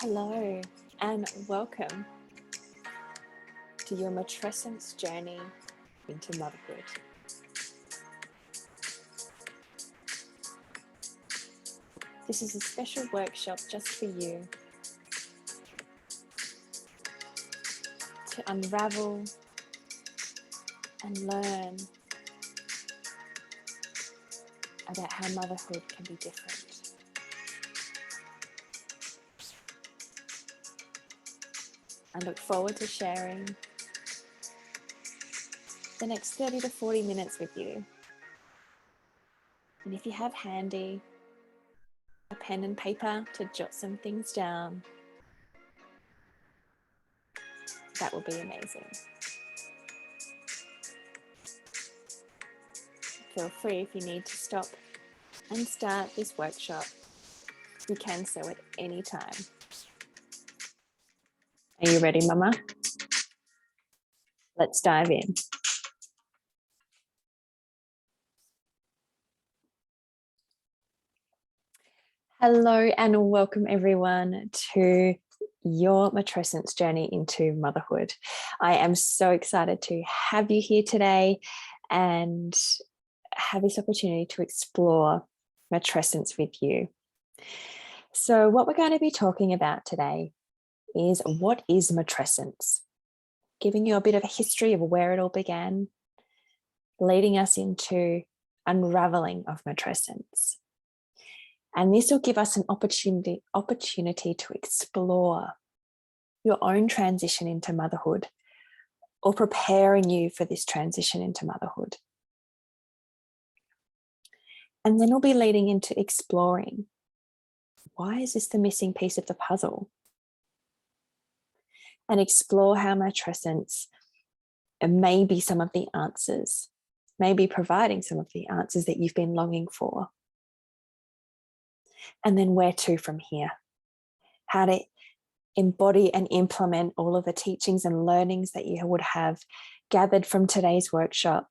Hello and welcome to your Matrescence journey into motherhood. This is a special workshop just for you to unravel and learn about how motherhood can be different. I look forward to sharing the next 30 to 40 minutes with you. And if you have handy a pen and paper to jot some things down, that will be amazing. Feel free if you need to stop and start this workshop. You can so at any time. Are you ready, Mama? Let's dive in. Hello and welcome everyone to your Matrescence journey into motherhood. I am so excited to have you here today and have this opportunity to explore Matrescence with you. So what we're going to be talking about today is what is Matrescence? Giving you a bit of a history of where it all began, leading us into unraveling of Matrescence. And this will give us an opportunity to explore your own transition into motherhood or preparing you for this transition into motherhood. And then we'll be leading into exploring, why is this the missing piece of the puzzle? And explore how Matrescence may be some of the answers, maybe providing some of the answers that you've been longing for. And then where to from here? How to embody and implement all of the teachings and learnings that you would have gathered from today's workshop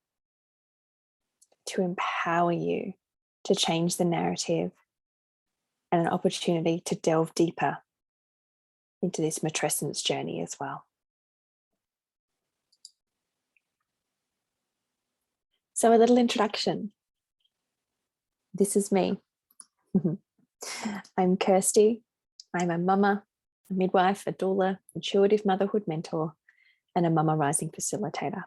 to empower you to change the narrative and an opportunity to delve deeper into this Matrescence journey as well. So a little introduction. This is me. I'm Kirstie. I'm a mama, a midwife, a doula, intuitive motherhood mentor, and a mama rising facilitator.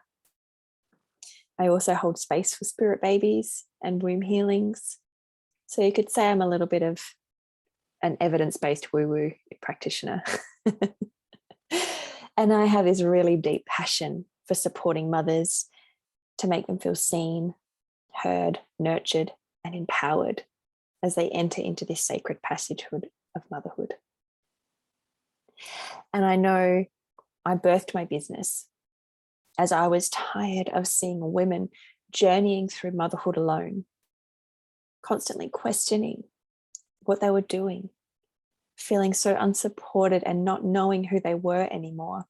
I also hold space for spirit babies and womb healings. So you could say I'm a little bit of an evidence-based woo-woo practitioner. And I have this really deep passion for supporting mothers to make them feel seen, heard, nurtured, and empowered as they enter into this sacred passagehood of motherhood. And I know I birthed my business as I was tired of seeing women journeying through motherhood alone, constantly questioning what they were doing, feeling so unsupported and not knowing who they were anymore.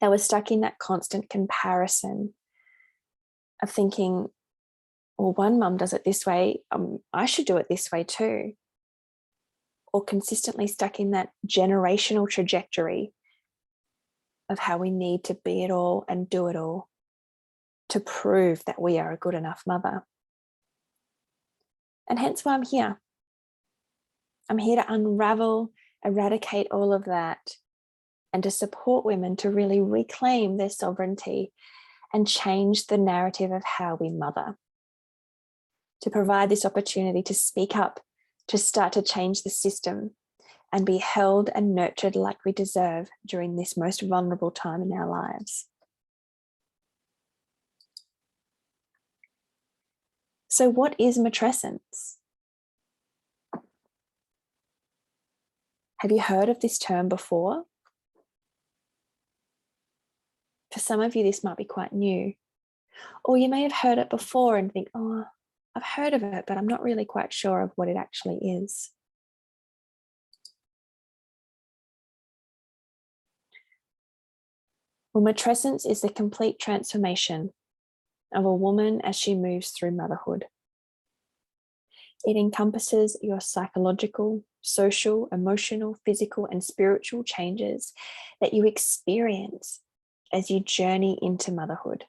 They were stuck in that constant comparison of thinking, well, one mum does it this way, I should do it this way too. Or consistently stuck in that generational trajectory of how we need to be it all and do it all to prove that we are a good enough mother. And hence why I'm here. I'm here to unravel, eradicate all of that, and to support women to really reclaim their sovereignty and change the narrative of how we mother. To provide this opportunity to speak up, to start to change the system and be held and nurtured like we deserve during this most vulnerable time in our lives. So what is matrescence? Have you heard of this term before? For some of you, this might be quite new. Or you may have heard it before and think, oh, I've heard of it, but I'm not really quite sure of what it actually is. Well, matrescence is the complete transformation of a woman as she moves through motherhood. It encompasses your psychological, social, emotional, physical, and spiritual changes that you experience as you journey into motherhood.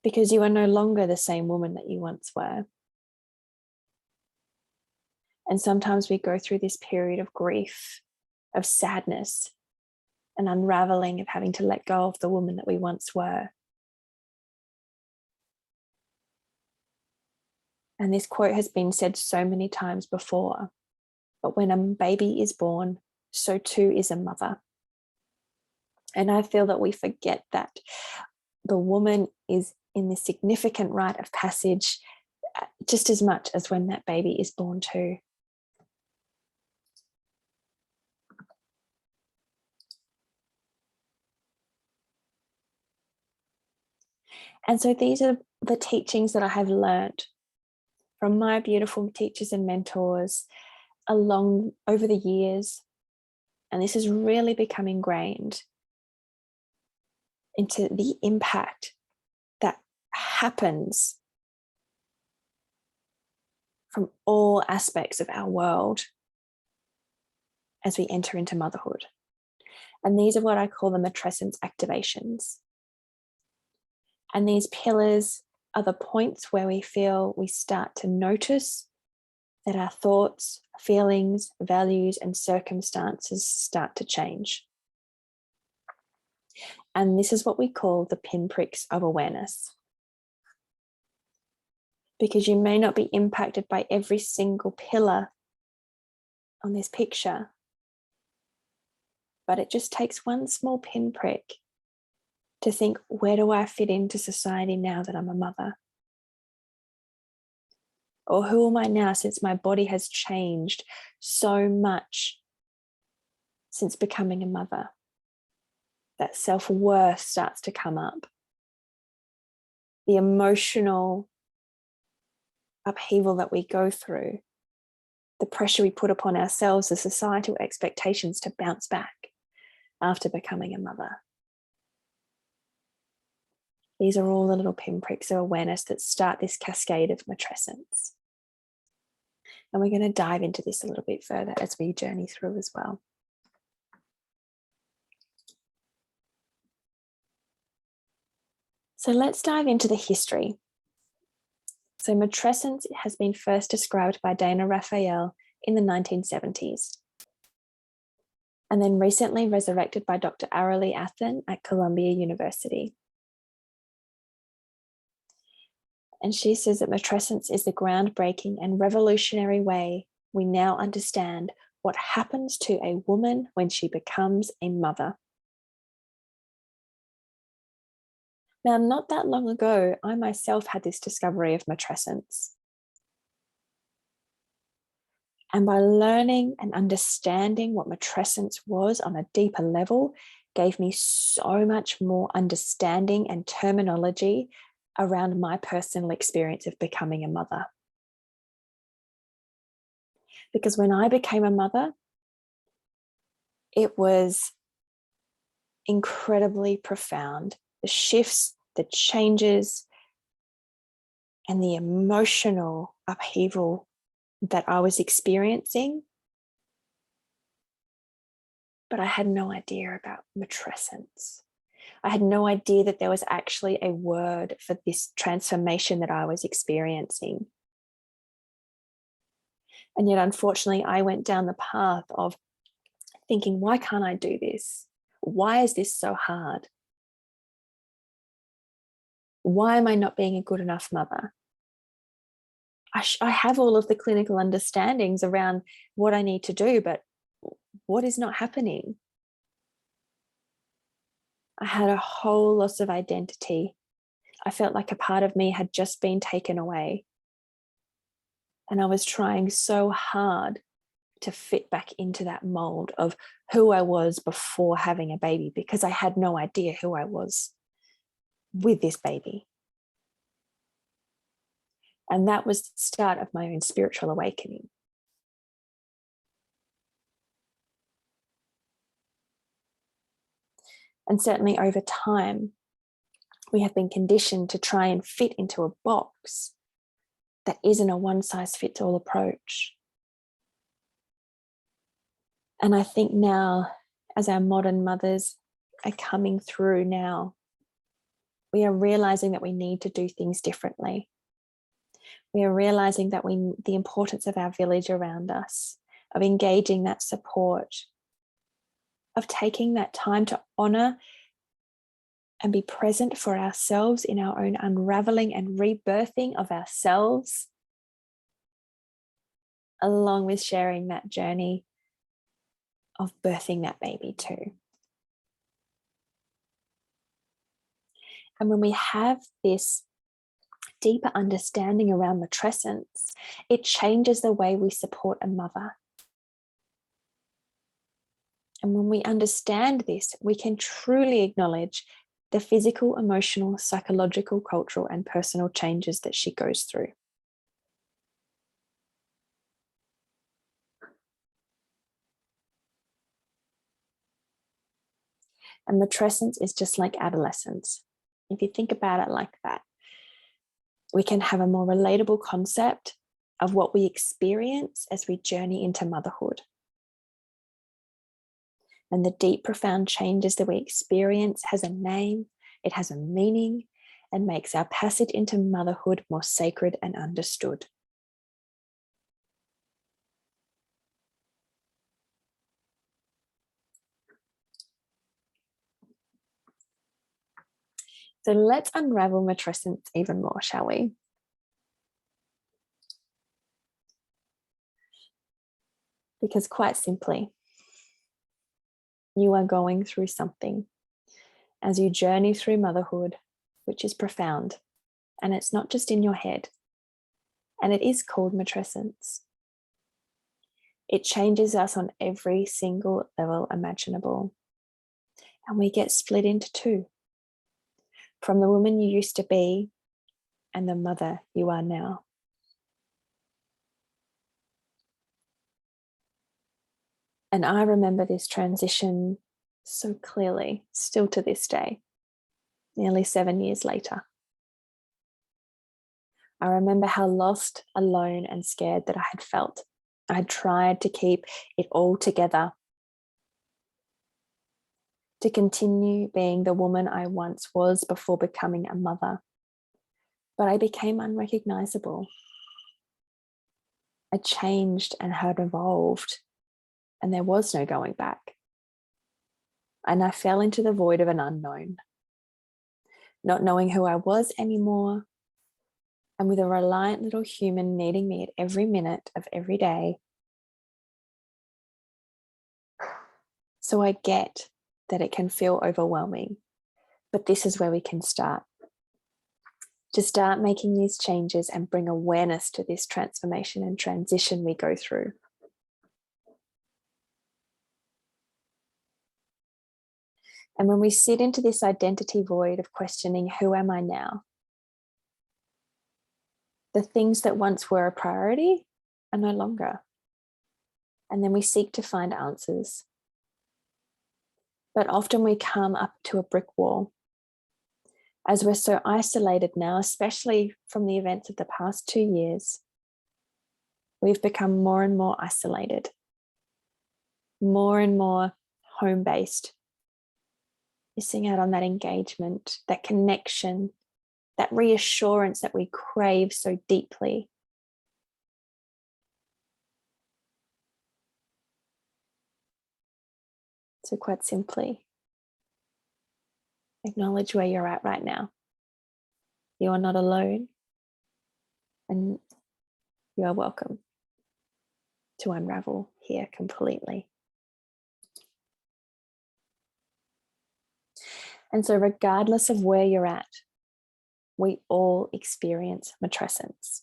Because you are no longer the same woman that you once were. And sometimes we go through this period of grief, of sadness, and unraveling of having to let go of the woman that we once were. And this quote has been said so many times before, but when a baby is born, so too is a mother. And I feel that we forget that the woman is in this significant rite of passage just as much as when that baby is born too. And so these are the teachings that I have learned from my beautiful teachers and mentors along over the years. And this has really become ingrained into the impact that happens from all aspects of our world as we enter into motherhood. And these are what I call the matrescence activations. And these pillars are the points where we feel we start to notice that our thoughts, feelings, values, and circumstances start to change. And this is what we call the pinpricks of awareness. Because you may not be impacted by every single pillar on this picture, but it just takes one small pinprick to think, where do I fit into society now that I'm a mother? Or who am I now since my body has changed so much since becoming a mother? That self-worth starts to come up. The emotional upheaval that we go through, the pressure we put upon ourselves, the societal expectations to bounce back after becoming a mother. These are all the little pinpricks of awareness that start this cascade of matrescence. And we're going to dive into this a little bit further as we journey through as well. So let's dive into the history. So matrescence has been first described by Dana Raphael in the 1970s. And then recently resurrected by Dr. Arali Athan at Columbia University. And she says that matrescence is the groundbreaking and revolutionary way we now understand what happens to a woman when she becomes a mother. Now, not that long ago, I myself had this discovery of matrescence. And by learning and understanding what matrescence was on a deeper level, gave me so much more understanding and terminology around my personal experience of becoming a mother. Because when I became a mother, it was incredibly profound. The shifts, the changes, and the emotional upheaval that I was experiencing, but I had no idea about matrescence. I had no idea that there was actually a word for this transformation that I was experiencing. And yet, unfortunately, I went down the path of thinking, why can't I do this? Why is this so hard? Why am I not being a good enough mother? I have all of the clinical understandings around what I need to do, but what is not happening? I had a whole loss of identity. I felt like a part of me had just been taken away. And I was trying so hard to fit back into that mold of who I was before having a baby, because I had no idea who I was with this baby. And that was the start of my own spiritual awakening. And certainly over time, we have been conditioned to try and fit into a box that isn't a one-size-fits-all approach. And I think now, as our modern mothers are coming through now, we are realizing that we need to do things differently. We are realizing that the importance of our village around us, of engaging that support, of taking that time to honor and be present for ourselves in our own unraveling and rebirthing of ourselves, along with sharing that journey of birthing that baby too. And when we have this deeper understanding around matrescence, it changes the way we support a mother. And when we understand this, we can truly acknowledge the physical, emotional, psychological, cultural, and personal changes that she goes through. And matrescence is just like adolescence. If you think about it like that, we can have a more relatable concept of what we experience as we journey into motherhood. And the deep, profound changes that we experience has a name, it has a meaning, and makes our passage into motherhood more sacred and understood. So let's unravel matrescence even more, shall we? Because quite simply, you are going through something as you journey through motherhood, which is profound. And it's not just in your head. And it is called matrescence. It changes us on every single level imaginable. And we get split into two. From the woman you used to be and the mother you are now. And I remember this transition so clearly, still to this day, nearly 7 years later. I remember how lost, alone, and scared that I had felt. I had tried to keep it all together, to continue being the woman I once was before becoming a mother. But I became unrecognizable. I changed and had evolved, and there was no going back. And I fell into the void of an unknown, not knowing who I was anymore, and with a reliant little human needing me at every minute of every day. So I get that it can feel overwhelming, but this is where we can start. To start making these changes and bring awareness to this transformation and transition we go through. And when we sit into this identity void of questioning, who am I now? The things that once were a priority are no longer. And then we seek to find answers. But often we come up to a brick wall. As we're so isolated now, especially from the events of the past 2 years, we've become more and more isolated, more and more home-based, missing out on that engagement, that connection, that reassurance that we crave so deeply. So quite simply, acknowledge where you're at right now. You are not alone, and you are welcome to unravel here completely. And so regardless of where you're at, we all experience matrescence.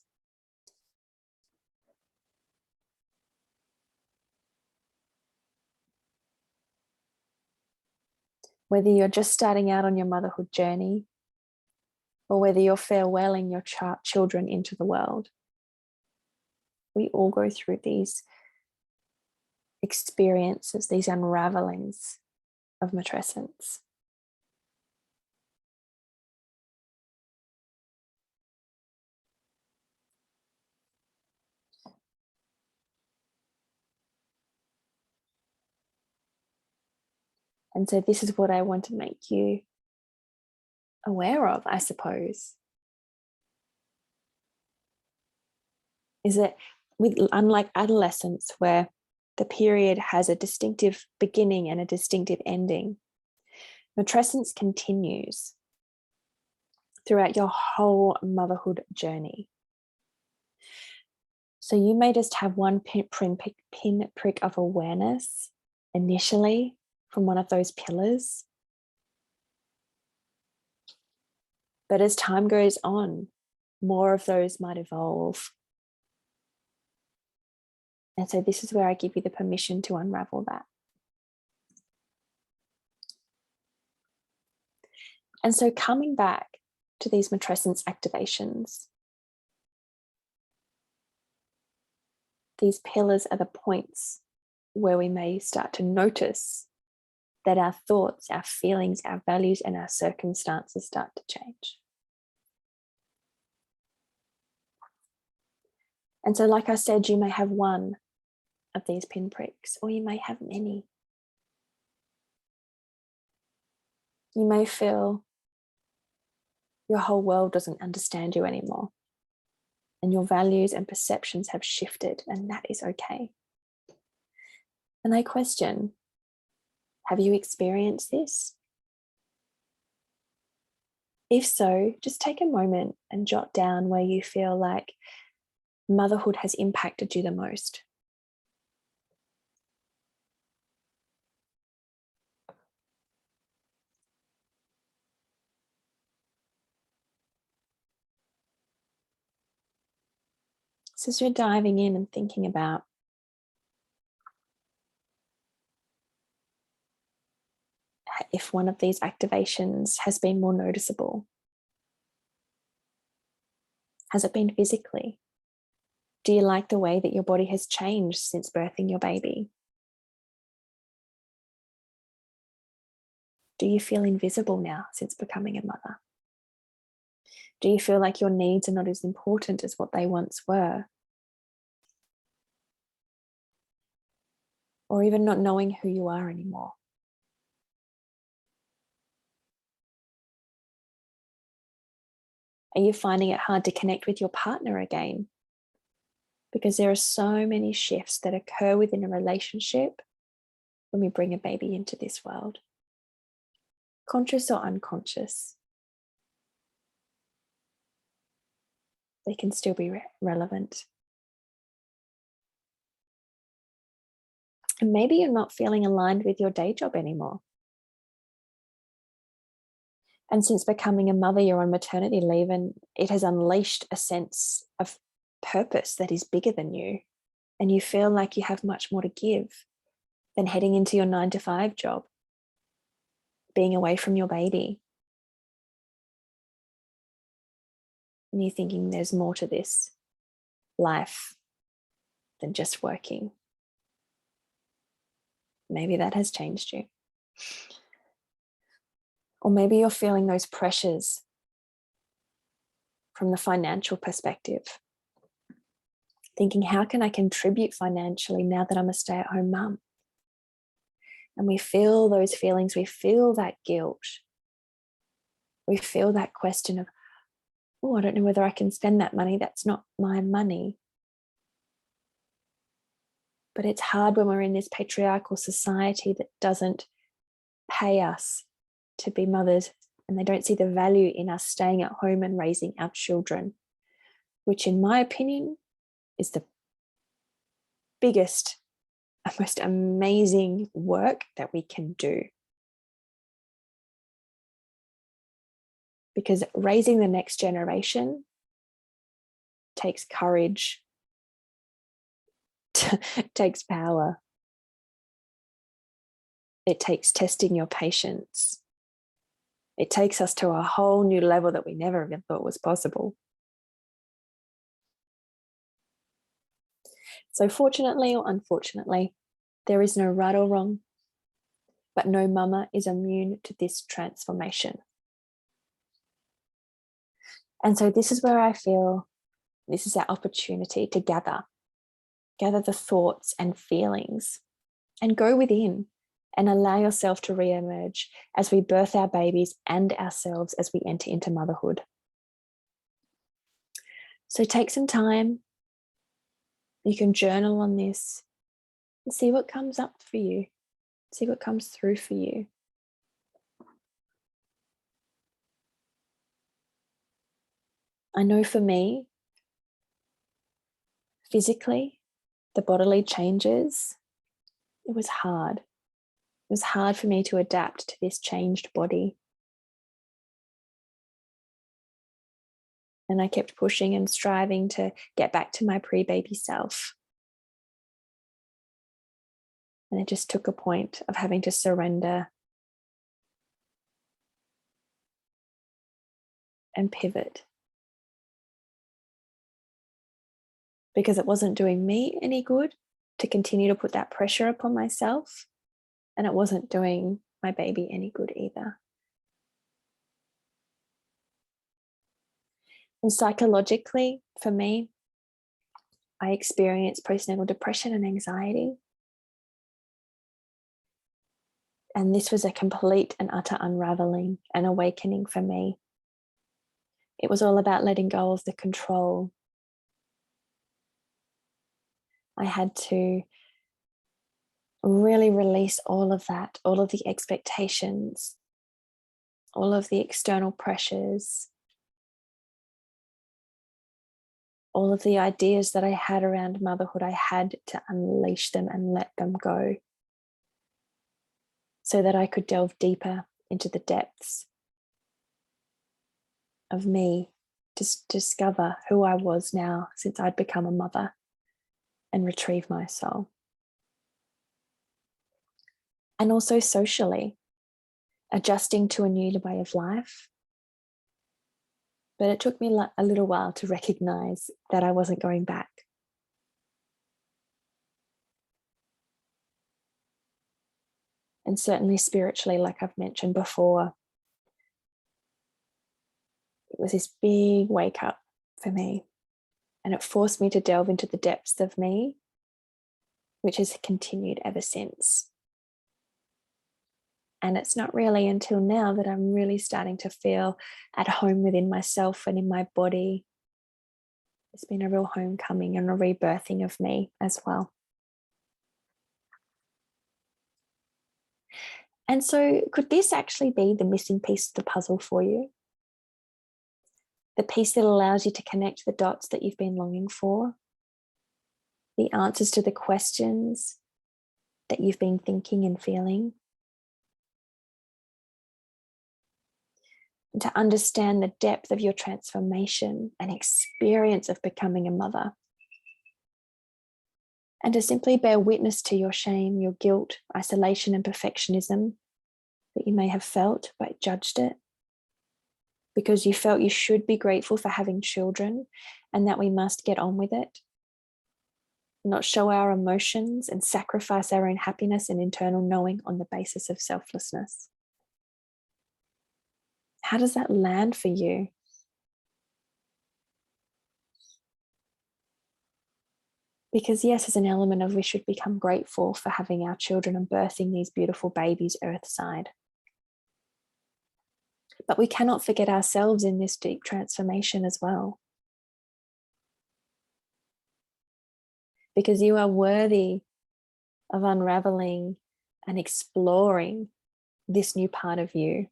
Whether you're just starting out on your motherhood journey, or whether you're farewelling your children into the world, we all go through these experiences, these unravelings of matrescence. And so this is what I want to make you aware of, I suppose. Is that unlike adolescence, where the period has a distinctive beginning and a distinctive ending, matrescence continues throughout your whole motherhood journey. So you may just have one pinprick of awareness initially from one of those pillars. But as time goes on, more of those might evolve. And so this is where I give you the permission to unravel that. And so coming back to these matrescence activations, these pillars are the points where we may start to notice that our thoughts, our feelings, our values, and our circumstances start to change. And so, like I said, you may have one of these pinpricks, or you may have many. You may feel your whole world doesn't understand you anymore, and your values and perceptions have shifted, and that is okay. And I question, have you experienced this? If so, just take a moment and jot down where you feel like motherhood has impacted you the most. So as you're diving in and thinking about if one of these activations has been more noticeable, has it been physically? Do you like the way that your body has changed since birthing your baby? Do you feel invisible now since becoming a mother? Do you feel like your needs are not as important as what they once were? Or even not knowing who you are anymore? Are you finding it hard to connect with your partner again? Because there are so many shifts that occur within a relationship when we bring a baby into this world. Conscious or unconscious, they can still be relevant. And maybe you're not feeling aligned with your day job anymore. And since becoming a mother, you're on maternity leave, and it has unleashed a sense of purpose that is bigger than you. And you feel like you have much more to give than heading into your 9-to-5 job, being away from your baby. And you're thinking there's more to this life than just working. Maybe that has changed you. Or maybe you're feeling those pressures from the financial perspective, thinking, how can I contribute financially now that I'm a stay-at-home mum? And we feel those feelings, we feel that guilt. We feel that question of, oh, I don't know whether I can spend that money. That's not my money. But it's hard when we're in this patriarchal society that doesn't pay us to be mothers, and they don't see the value in us staying at home and raising our children, which in my opinion is the biggest, most amazing work that we can do. Because raising the next generation takes courage, takes power. It takes testing your patience. It takes us to a whole new level that we never even thought was possible. So fortunately or unfortunately, there is no right or wrong, but no mama is immune to this transformation. And so this is where I feel this is our opportunity to gather the thoughts and feelings and go within and allow yourself to re-emerge as we birth our babies and ourselves as we enter into motherhood. So take some time. You can journal on this and see what comes up for you. See what comes through for you. I know for me, physically, the bodily changes, it was hard. It was hard for me to adapt to this changed body. And I kept pushing and striving to get back to my pre-baby self. And it just took a point of having to surrender and pivot. Because it wasn't doing me any good to continue to put that pressure upon myself. And it wasn't doing my baby any good either. And psychologically, for me, I experienced postnatal depression and anxiety. And this was a complete and utter unraveling and awakening for me. It was all about letting go of the control. I had to really release all of that, all of the expectations, all of the external pressures, all of the ideas that I had around motherhood. I had to unleash them and let them go so that I could delve deeper into the depths of me, to discover who I was now since I'd become a mother and retrieve my soul. And also socially, adjusting to a new way of life. But it took me a little while to recognize that I wasn't going back. And certainly spiritually, like I've mentioned before, it was this big wake up for me. And it forced me to delve into the depths of me, which has continued ever since. And it's not really until now that I'm really starting to feel at home within myself and in my body. It's been a real homecoming and a rebirthing of me as well. And so could this actually be the missing piece of the puzzle for you? The piece that allows you to connect the dots that you've been longing for? The answers to the questions that you've been thinking and feeling? And to understand the depth of your transformation and experience of becoming a mother. And to simply bear witness to your shame, your guilt, isolation, and perfectionism that you may have felt, but judged it because you felt you should be grateful for having children and that we must get on with it, not show our emotions and sacrifice our own happiness and internal knowing on the basis of selflessness. How does that land for you? Because yes, there's an element of we should become grateful for having our children and birthing these beautiful babies earthside. But we cannot forget ourselves in this deep transformation as well. Because you are worthy of unraveling and exploring this new part of you.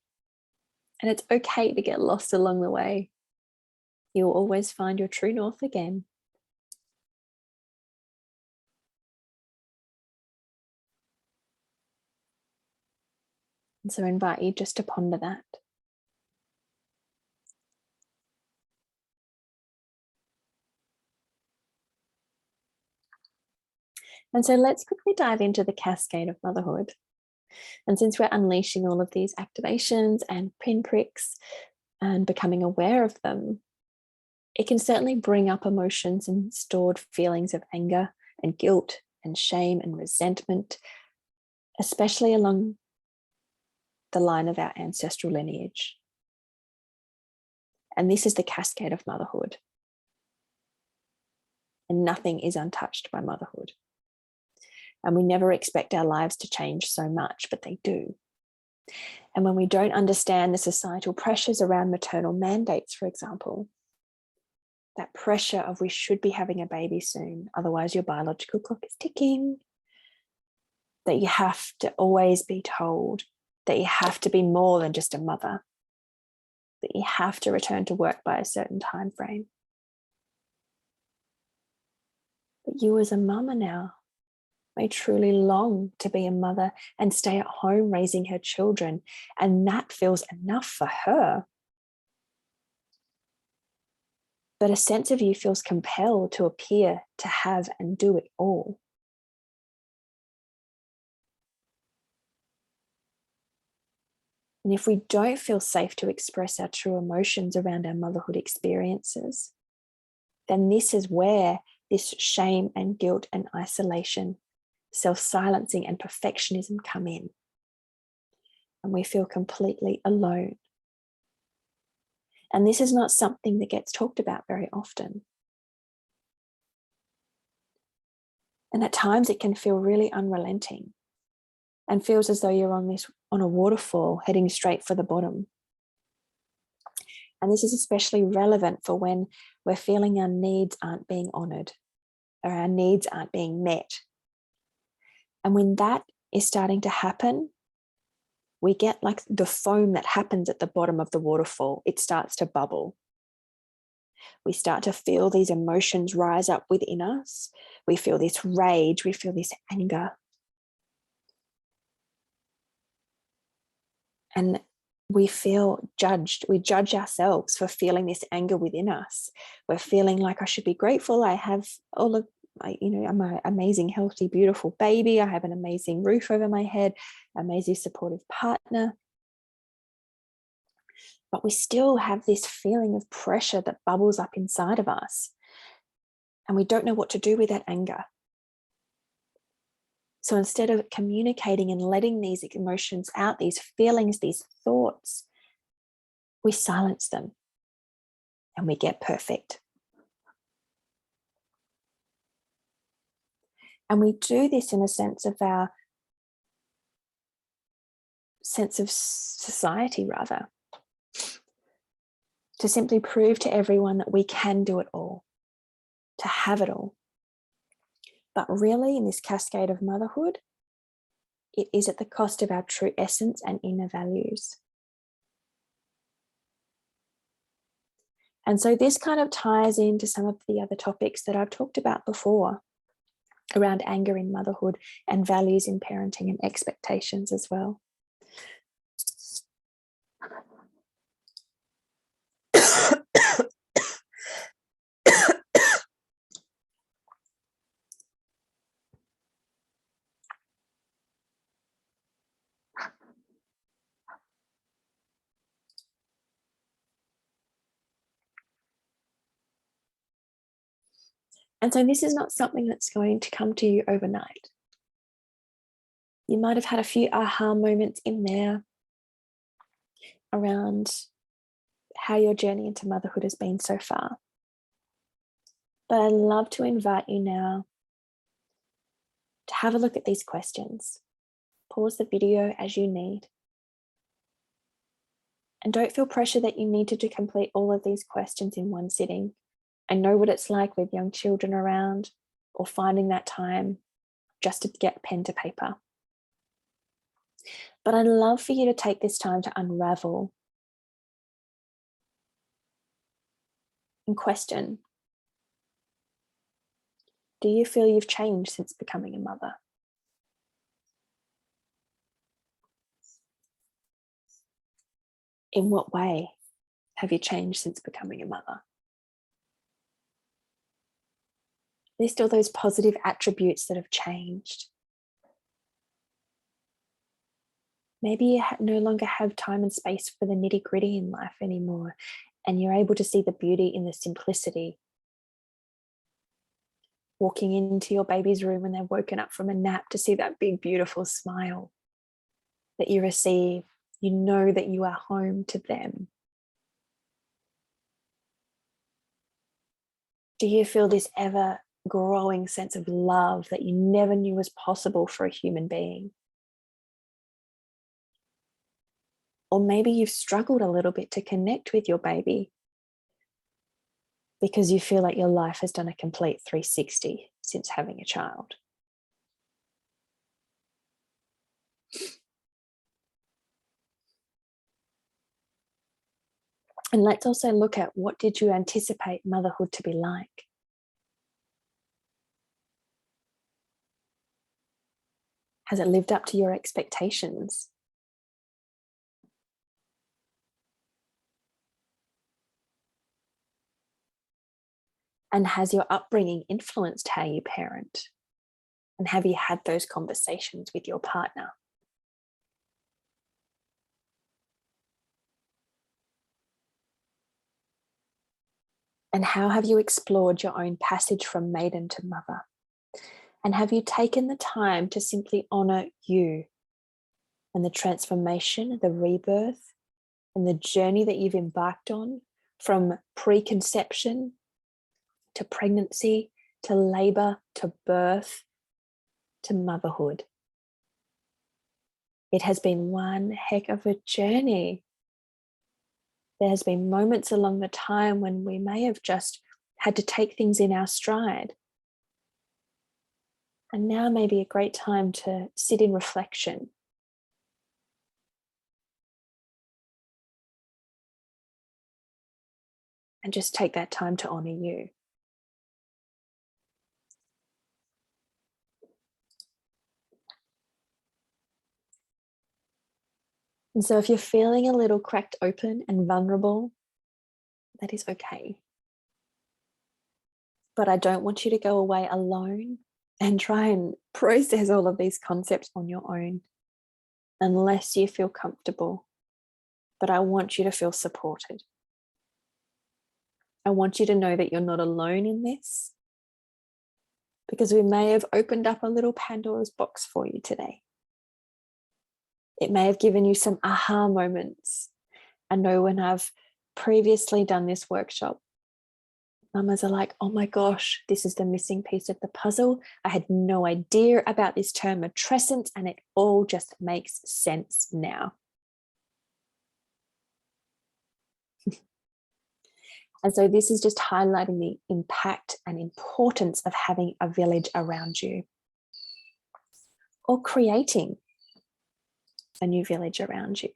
And it's okay to get lost along the way. You'll always find your true north again. And so I invite you just to ponder that. And so let's quickly dive into the cascade of motherhood. And since we're unleashing all of these activations and pinpricks and becoming aware of them, it can certainly bring up emotions and stored feelings of anger and guilt and shame and resentment, especially along the line of our ancestral lineage. And this is the cascade of motherhood. And nothing is untouched by motherhood. And we never expect our lives to change so much, but they do. And when we don't understand the societal pressures around maternal mandates, for example, that pressure of we should be having a baby soon, otherwise your biological clock is ticking, that you have to always be told that you have to be more than just a mother, that you have to return to work by a certain time frame. But you as a mama now may truly long to be a mother and stay at home raising her children, and that feels enough for her. But a sense of you feels compelled to appear to have and do it all. And if we don't feel safe to express our true emotions around our motherhood experiences, then this is where this shame and guilt and isolation, self-silencing and perfectionism come in. And we feel completely alone. And this is not something that gets talked about very often. And at times it can feel really unrelenting and feels as though you're on a waterfall heading straight for the bottom. And this is especially relevant for when we're feeling our needs aren't being honored or our needs aren't being met. And when that is starting to happen, we get like the foam that happens at the bottom of the waterfall. It starts to bubble. We start to feel these emotions rise up within us. We feel this rage, we feel this anger. And we feel judged. We judge ourselves for feeling this anger within us. We're feeling like I should be grateful. I have all of I'm an amazing, healthy, beautiful baby. I have an amazing roof over my head, amazing supportive partner. But we still have this feeling of pressure that bubbles up inside of us. And we don't know what to do with that anger. So instead of communicating and letting these emotions out, these feelings, these thoughts, we silence them and we get perfect. And we do this in a sense of our sense of society, rather, to simply prove to everyone that we can do it all, to have it all. But really, in this cascade of motherhood, it is at the cost of our true essence and inner values. And so this kind of ties into some of the other topics that I've talked about before around anger in motherhood and values in parenting and expectations as well. And so this is not something that's going to come to you overnight. You might have had a few aha moments in there around how your journey into motherhood has been so far. But I'd love to invite you now to have a look at these questions. Pause the video as you need. And don't feel pressure that you need to complete all of these questions in one sitting. I know what it's like with young children around or finding that time just to get pen to paper. But I'd love for you to take this time to unravel and question. Do you feel you've changed since becoming a mother? In what way have you changed since becoming a mother? List all those positive attributes that have changed. Maybe you no longer have time and space for the nitty-gritty in life anymore, and you're able to see the beauty in the simplicity. Walking into your baby's room when they've woken up from a nap to see that big, beautiful smile that you receive. You know that you are home to them. Do you feel this ever growing sense of love that you never knew was possible for a human being. Or maybe you've struggled a little bit to connect with your baby because you feel like your life has done a complete 360 since having a child. And let's also look at, what did you anticipate motherhood to be like? Has it lived up to your expectations? And has your upbringing influenced how you parent? And have you had those conversations with your partner? And how have you explored your own passage from maiden to mother? And have you taken the time to simply honor you and the transformation, the rebirth, and the journey that you've embarked on from preconception to pregnancy, to labor, to birth, to motherhood? It has been one heck of a journey. There has been moments along the time when we may have just had to take things in our stride. And now may be a great time to sit in reflection. And just take that time to honor you. And so if you're feeling a little cracked open and vulnerable, that is okay. But I don't want you to go away alone and try and process all of these concepts on your own, unless you feel comfortable. But I want you to feel supported. I want you to know that you're not alone in this, because we may have opened up a little Pandora's box for you today. It may have given you some aha moments. I know when I've previously done this workshop, mamas are like, oh my gosh, this is the missing piece of the puzzle. I had no idea about this term matrescence, and it all just makes sense now. And so this is just highlighting the impact and importance of having a village around you, or creating a new village around you.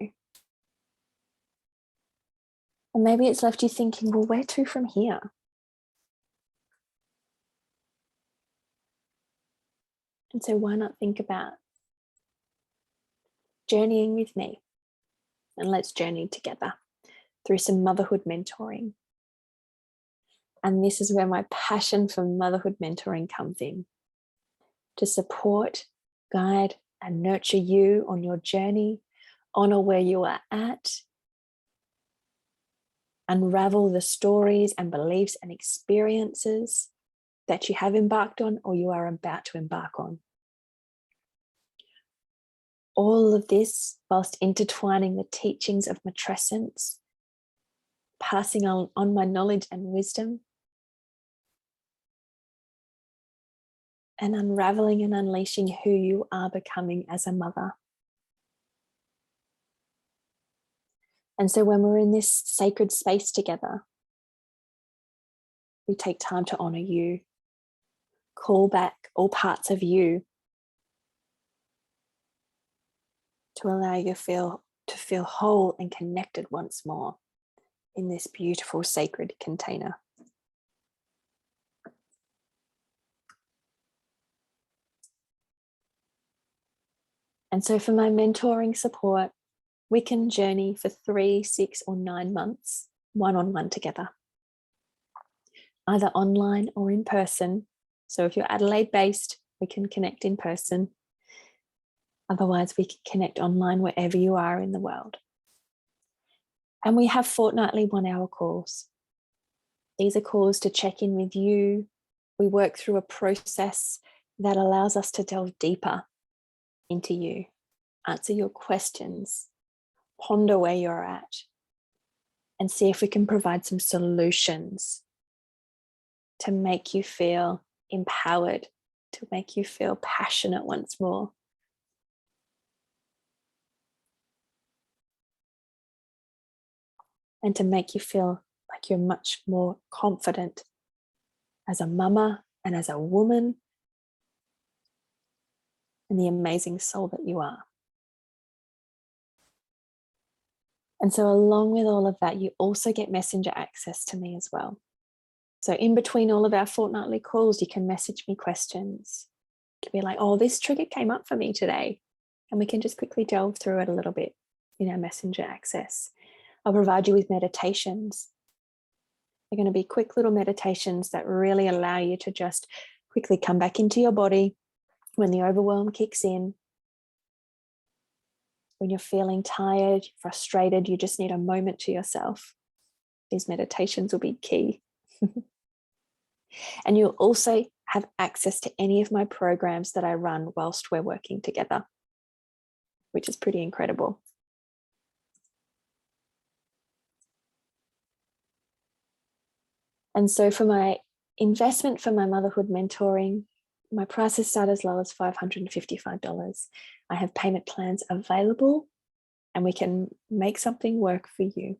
And maybe it's left you thinking, well, where to from here? And so why not think about journeying with me? And let's journey together through some motherhood mentoring. And this is where my passion for motherhood mentoring comes in, to support, guide, and nurture you on your journey, honor where you are at, unravel the stories and beliefs and experiences that you have embarked on or you are about to embark on. All of this whilst intertwining the teachings of Matrescence, passing on my knowledge and wisdom, and unraveling and unleashing who you are becoming as a mother. And so when we're in this sacred space together, we take time to honor you, call back all parts of you, to allow you to feel whole and connected once more in this beautiful sacred container. And so for my mentoring support, we can journey for 3, 6, or 9 months, one-on-one together, either online or in person. So if you're Adelaide based, we can connect in person. Otherwise, we can connect online wherever you are in the world. And we have fortnightly 1-hour calls. These are calls to check in with you. We work through a process that allows us to delve deeper into you, answer your questions, ponder where you're at, and see if we can provide some solutions to make you feel empowered, to make you feel passionate once more. And to make you feel like you're much more confident as a mama and as a woman and the amazing soul that you are. And so along with all of that, you also get messenger access to me as well. So in between all of our fortnightly calls, you can message me questions. You can be like, oh, this trigger came up for me today. And we can just quickly delve through it a little bit in our messenger access. I'll provide you with meditations. They're going to be quick little meditations that really allow you to just quickly come back into your body when the overwhelm kicks in. When you're feeling tired, frustrated, you just need a moment to yourself. These meditations will be key. And you'll also have access to any of my programs that I run whilst we're working together, which is pretty incredible. And so for my investment for my motherhood mentoring, my prices start as low as $555. I have payment plans available and we can make something work for you.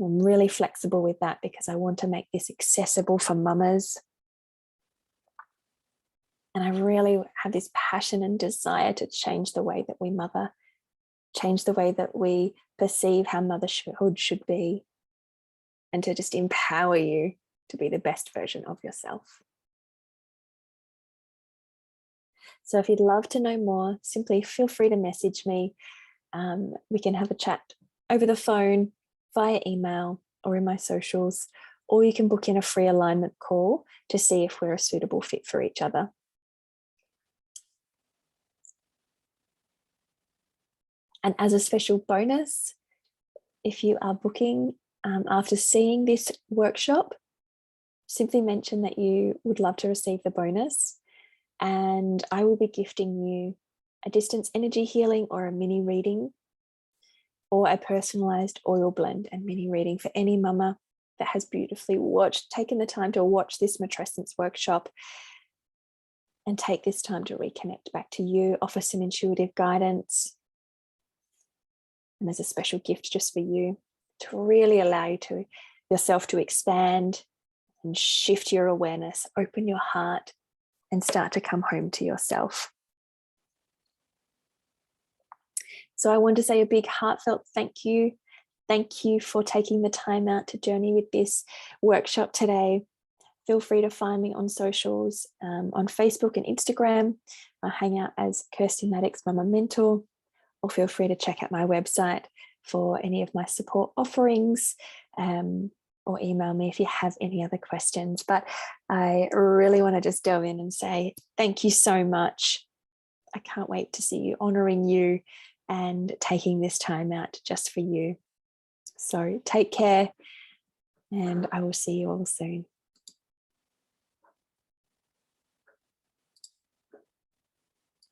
I'm really flexible with that because I want to make this accessible for mamas. And I really have this passion and desire to change the way that we mother, change the way that we perceive how motherhood should be, and to just empower you to be the best version of yourself. So if you'd love to know more, simply feel free to message me. We can have a chat over the phone, via email, or in my socials, or you can book in a free alignment call to see if we're a suitable fit for each other. And as a special bonus, if you are booking after seeing this workshop, simply mention that you would love to receive the bonus, and I will be gifting you a distance energy healing or a mini reading, or a personalized oil blend and mini reading for any mama that has beautifully taken the time to watch this Matrescence workshop and take this time to reconnect back to you, offer some intuitive guidance. And there's a special gift just for you to really allow you to yourself to expand and shift your awareness, open your heart, and start to come home to yourself. So I want to say a big heartfelt thank you. Thank you for taking the time out to journey with this workshop today. Feel free to find me on socials, on Facebook and Instagram. I hang out as Kirstie Maddocks Mama Mentor, or feel free to check out my website for any of my support offerings, or email me if you have any other questions. But I really want to just delve in and say thank you so much. I can't wait to see you, honoring you and taking this time out just for you. So take care, and I will see you all soon.